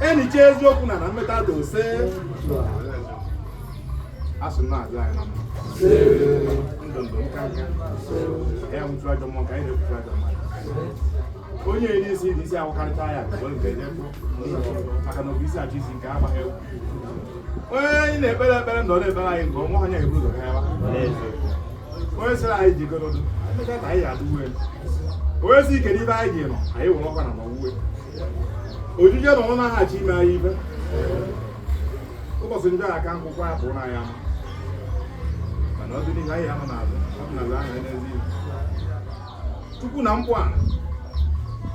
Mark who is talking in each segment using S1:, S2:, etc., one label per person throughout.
S1: Eni cheezi okwu na mmeta dose. Asụ na-adị anyị na mma. Ndụ nkanka. Ya nwụtụ ajọ mmụọ ka anyị na-ekwutu ajọ mmadụ. Onye eri isi dị isi awụkarịta ya bụ nke ejekwụ maka na obi isi achị isi nke agbaghị egwu. Onye anyị na-ekpere ekpere ndọ na-ekpere anyị nke ọnwa anya ebu ụzọ ha ya onye sịrị anyị jikọrọ emeka ka anyị adị uwe onye si ike n'ibe anyị ji nọ anyị were ọkwa na ma uwe ojije na ọnwụ na-aghachi ime anyị ibe ụbọchị ndị aka nkwụkwọ ya pụrụ n'anya mana ọ dị n'ihe anyị anọ n'azụ ọdịnala ahụ n'ezi ibe tupu na mkpụ a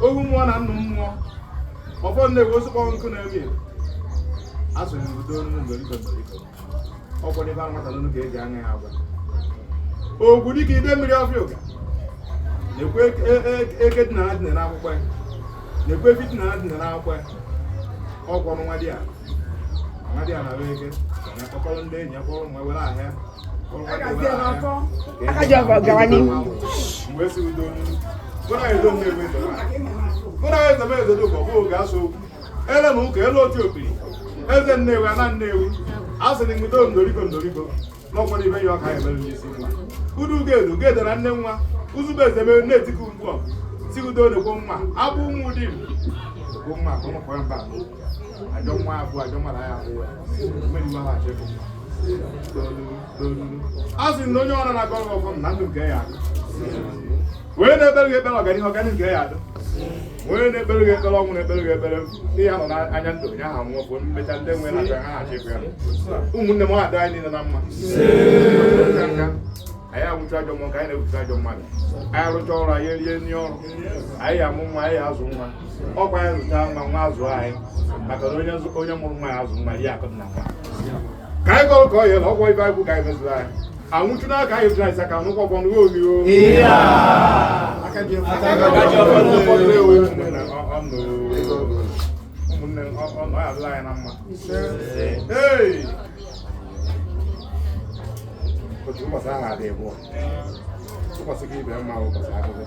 S1: ohu mmụọ na nnụ mmụọ ọfọdụ na-ewe osikpọ nkụ na-eme asụrụ n'udo n'ụlọiko ọkwọ n'ebe a nwata n'ụlọ ka eji anya ya agwa ogwu dịka ide mmiri ọfịa ụga na-ekwe eke dị na dị n'akwụkwọ ya na-ekwe efi dị na dị n'akwụkwọ ya ọkwọ nwa dị a na-arụ eke na-akpọkọrọ ndị enyi ya kpọrọ nwa were ahịa mgbe si udo mụna ezobe ezodo ụbọ bụ oge asụ okwu ele na ụka elu otu okpiri eze Nnewi ana Nnewi a sịrị mgbudo ndoriko n'ọkwara ibe ya ọka emere n'isi nwa udu ugede na nne nwa uzube ezeme na-etiku mgbu si udo nekwo nwa abụ ụmụ dị nekwo nwa akụnụkwa mba ajọ nwa abụ ajọ mara ya abụ mmeri ha achịkụ a sị na onye ọrụ na-agọrọ ọfọ na ndụ nke ya adụ onye na-ekpere gị ekpere ọganihu nke ya adụ onye na-ekpere gị ekpere ọnwụ na-ekpere gị ekpere ndị ya nọ n'anya ndụ ya ha nwụọ bụ mmecha ndị nwe na ha achịkụ ya ụmụnne m adị anyị niile na mma anyị anwụchụ ajọ mmụọ ka anyị na-ewuchi ajọ mmadụ anyị arụcha ọrụ anyị erie nri ọrụ anyị amụ nwa anyị azụ nwa ọkwa anyị zụcha nwa azụ anyị maka na onye mụrụ nwa ya azụ nwa ya akụ na nwa ka anyị kọrọ ka ọ yela ọgwọ ibe anyị bụ ka anyị mezuru anyị anwụchụ n'aka anyị jụrụ anyị aka n'ụkwụ ọgbọ n'uwe olio ụmụnne ọnụ ya adịla anyị na mma otu ụbọchị ahụ adị bụ ụbọchị gị ibe mma ụbọchị agụgụ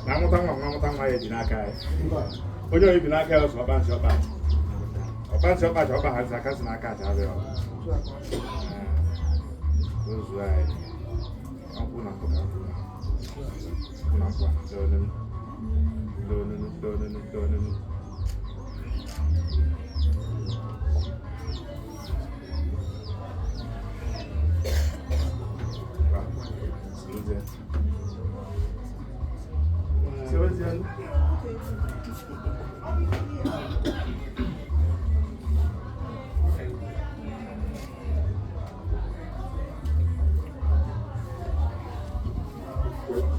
S1: na amụta nwa ya eji n'aka ya onye oyi bi n'aka ya ọsọ ọkpachi ọkpa hazi aka si n'aka aja abịa ozu anyị akwụ na mpụ na mpụ donunu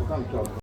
S1: Thank you.